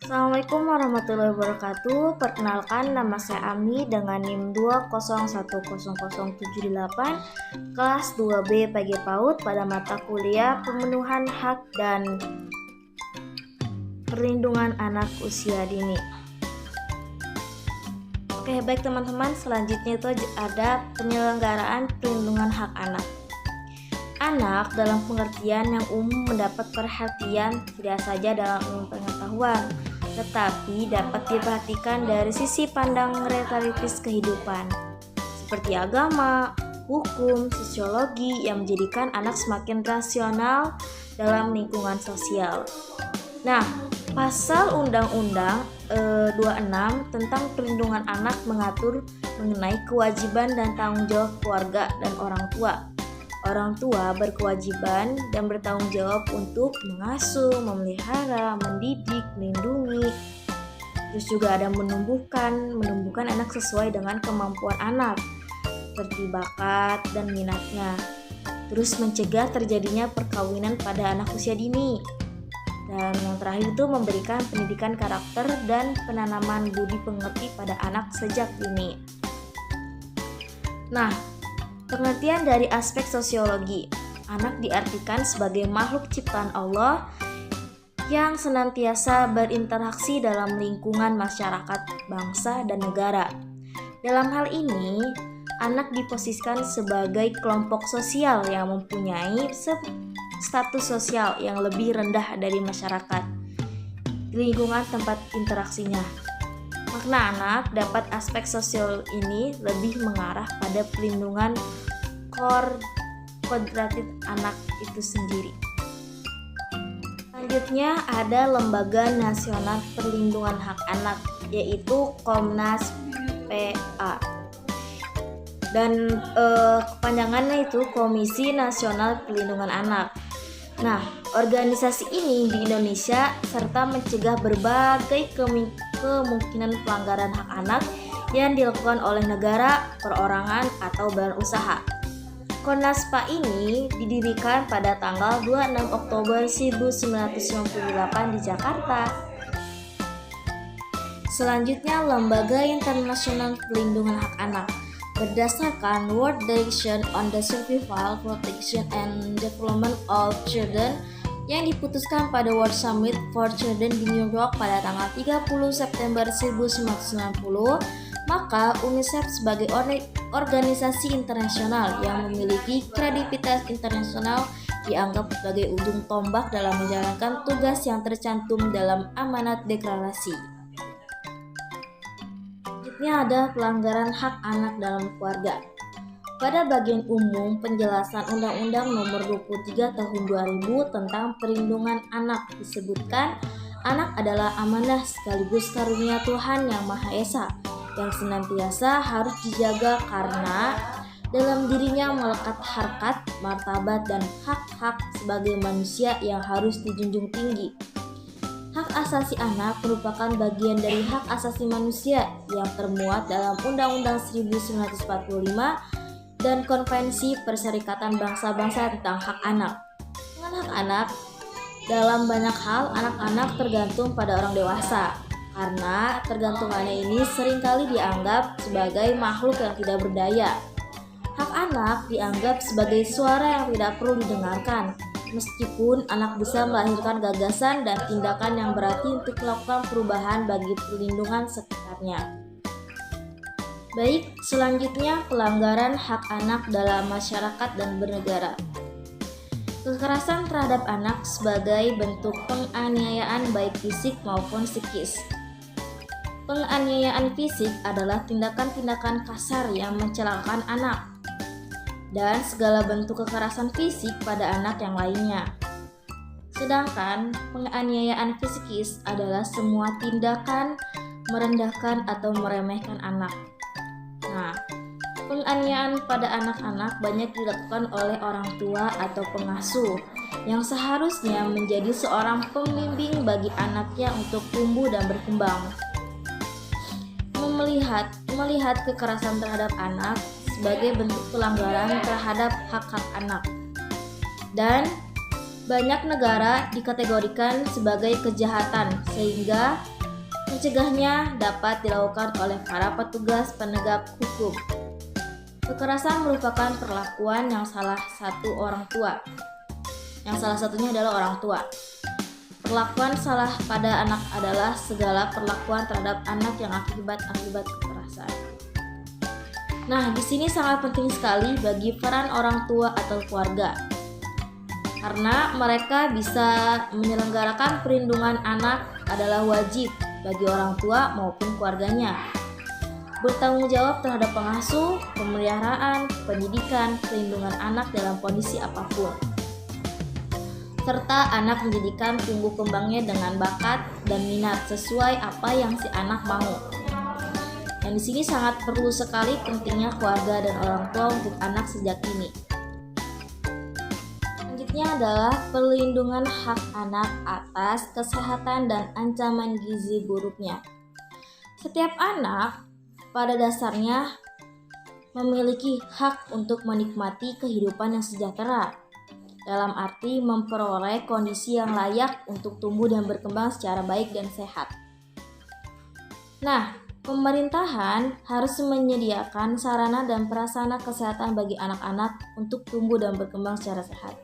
Assalamualaikum warahmatullahi wabarakatuh. Perkenalkan, nama saya Ami dengan NIM 2010078 kelas 2B PG PAUD pada mata kuliah Pemenuhan Hak dan Perlindungan Anak Usia Dini. Oke, baik teman-teman, selanjutnya itu ada penyelenggaraan perlindungan hak anak. Anak dalam pengertian yang umum mendapat perhatian tidak saja dalam ilmu pengetahuan, tetapi dapat diperhatikan dari sisi pandang realitas kehidupan, seperti agama, hukum, sosiologi yang menjadikan anak semakin rasional dalam lingkungan sosial. Nah, pasal Undang-Undang 26 tentang perlindungan anak mengatur mengenai kewajiban dan tanggung jawab keluarga dan orang tua. Orang tua berkewajiban dan bertanggung jawab untuk mengasuh, memelihara, mendidik, melindungi. Terus juga ada menumbuhkan anak sesuai dengan kemampuan anak, seperti bakat dan minatnya. Terus mencegah terjadinya perkawinan pada anak usia dini. Dan yang terakhir itu memberikan pendidikan karakter dan penanaman budi pekerti pada anak sejak dini. Nah, pengertian dari aspek sosiologi, anak diartikan sebagai makhluk ciptaan Allah yang senantiasa berinteraksi dalam lingkungan masyarakat, bangsa, dan negara. Dalam hal ini, anak diposisikan sebagai kelompok sosial yang mempunyai status sosial yang lebih rendah dari masyarakat di lingkungan tempat interaksinya. Makna anak dapat aspek sosial ini lebih mengarah pada perlindungan kodratif anak itu sendiri. Selanjutnya ada Lembaga Nasional Perlindungan Hak Anak, yaitu Komnas PA. Dan kepanjangannya itu Komisi Nasional Perlindungan Anak. Nah, organisasi ini di Indonesia serta mencegah berbagai kemungkinan pelanggaran hak anak yang dilakukan oleh negara, perorangan, atau badan usaha. Komnas PA ini didirikan pada tanggal 26 Oktober 1998 di Jakarta. Selanjutnya, Lembaga Internasional Perlindungan Hak Anak. Berdasarkan World Declaration on the Survival, Protection and Development of Children yang diputuskan pada World Summit for Children di New York pada tanggal 30 September 1990, maka UNICEF sebagai organisasi internasional yang memiliki kredibilitas internasional dianggap sebagai ujung tombak dalam menjalankan tugas yang tercantum dalam amanat deklarasi. Selanjutnya ada pelanggaran hak anak dalam keluarga. Pada bagian umum penjelasan Undang-Undang Nomor 23 Tahun 2000 tentang Perlindungan Anak disebutkan, anak adalah amanah sekaligus karunia Tuhan Yang Maha Esa yang senantiasa harus dijaga karena dalam dirinya melekat harkat, martabat, dan hak-hak sebagai manusia yang harus dijunjung tinggi. Hak asasi anak merupakan bagian dari hak asasi manusia yang termuat dalam Undang-Undang 1945 dan Konvensi Perserikatan Bangsa-Bangsa tentang Hak Anak. Dengan hak anak, dalam banyak hal anak-anak tergantung pada orang dewasa, karena tergantungannya ini seringkali dianggap sebagai makhluk yang tidak berdaya. Hak anak dianggap sebagai suara yang tidak perlu didengarkan, meskipun anak bisa melahirkan gagasan dan tindakan yang berarti untuk melakukan perubahan bagi perlindungan sekitarnya. Baik, selanjutnya pelanggaran hak anak dalam masyarakat dan bernegara. Kekerasan terhadap anak sebagai bentuk penganiayaan baik fisik maupun psikis. Penganiayaan fisik adalah tindakan-tindakan kasar yang mencelakakan anak dan segala bentuk kekerasan fisik pada anak yang lainnya. Sedangkan penganiayaan psikis adalah semua tindakan merendahkan atau meremehkan anak. Nah, penganiayaan pada anak-anak banyak dilakukan oleh orang tua atau pengasuh yang seharusnya menjadi seorang pembimbing bagi anaknya untuk tumbuh dan berkembang. Melihat kekerasan terhadap anak sebagai bentuk pelanggaran terhadap hak-hak anak. Dan banyak negara dikategorikan sebagai kejahatan sehingga Mencegahnya dapat dilakukan oleh para petugas penegak hukum. Kekerasan merupakan perlakuan yang salah satunya adalah orang tua. Perlakuan salah pada anak adalah segala perlakuan terhadap anak yang akibat kekerasan. Nah, di sini sangat penting sekali bagi peran orang tua atau keluarga, karena mereka bisa menyelenggarakan perlindungan anak adalah wajib bagi orang tua maupun keluarganya. Bertanggung jawab terhadap pengasuh, pemeliharaan, pendidikan, perlindungan anak dalam kondisi apapun. Serta anak menjadikan tumbuh kembangnya dengan bakat dan minat sesuai apa yang si anak mau. Yang di sini sangat perlu sekali pentingnya keluarga dan orang tua untuk anak sejak dini. Selanjutnya adalah perlindungan hak anak atas kesehatan dan ancaman gizi buruknya. Setiap anak pada dasarnya memiliki hak untuk menikmati kehidupan yang sejahtera, dalam arti memperoleh kondisi yang layak untuk tumbuh dan berkembang secara baik dan sehat. Nah, pemerintahan harus menyediakan sarana dan prasarana kesehatan bagi anak-anak untuk tumbuh dan berkembang secara sehat.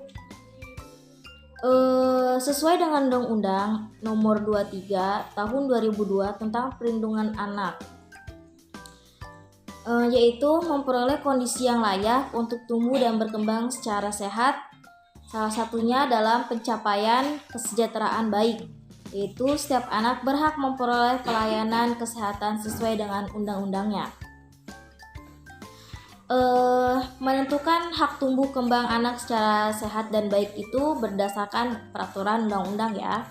Sesuai dengan Undang-Undang Nomor 23 Tahun 2002 tentang Perlindungan Anak, yaitu memperoleh kondisi yang layak untuk tumbuh dan berkembang secara sehat. Salah satunya dalam pencapaian kesejahteraan baik, yaitu setiap anak berhak memperoleh pelayanan kesehatan sesuai dengan undang-undangnya. Menentukan hak tumbuh kembang anak secara sehat dan baik itu berdasarkan peraturan undang-undang ya.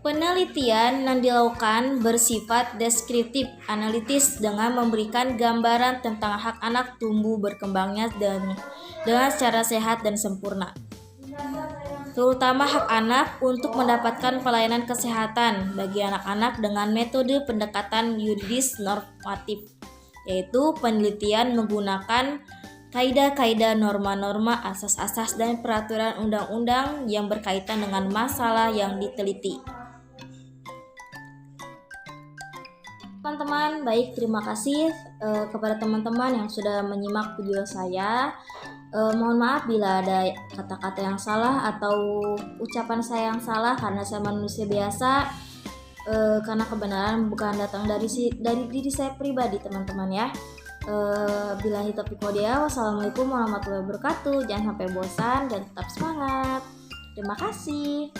Penelitian yang dilakukan bersifat deskriptif analitis dengan memberikan gambaran tentang hak anak tumbuh berkembangnya dengan secara sehat dan sempurna, terutama hak anak untuk mendapatkan pelayanan kesehatan bagi anak-anak dengan metode pendekatan yuridis normatif, yaitu penelitian menggunakan kaidah-kaidah, norma-norma, asas-asas, dan peraturan undang-undang yang berkaitan dengan masalah yang diteliti. Teman-teman, baik, terima kasih kepada teman-teman yang sudah menyimak video saya. Mohon maaf bila ada kata-kata yang salah atau ucapan saya yang salah, karena saya manusia biasa, karena kebenaran bukan datang dari diri saya pribadi, teman-teman ya. Billahi taufiq walhidayah. Wassalamualaikum warahmatullahi wabarakatuh. Jangan sampai bosan dan tetap semangat. Terima kasih.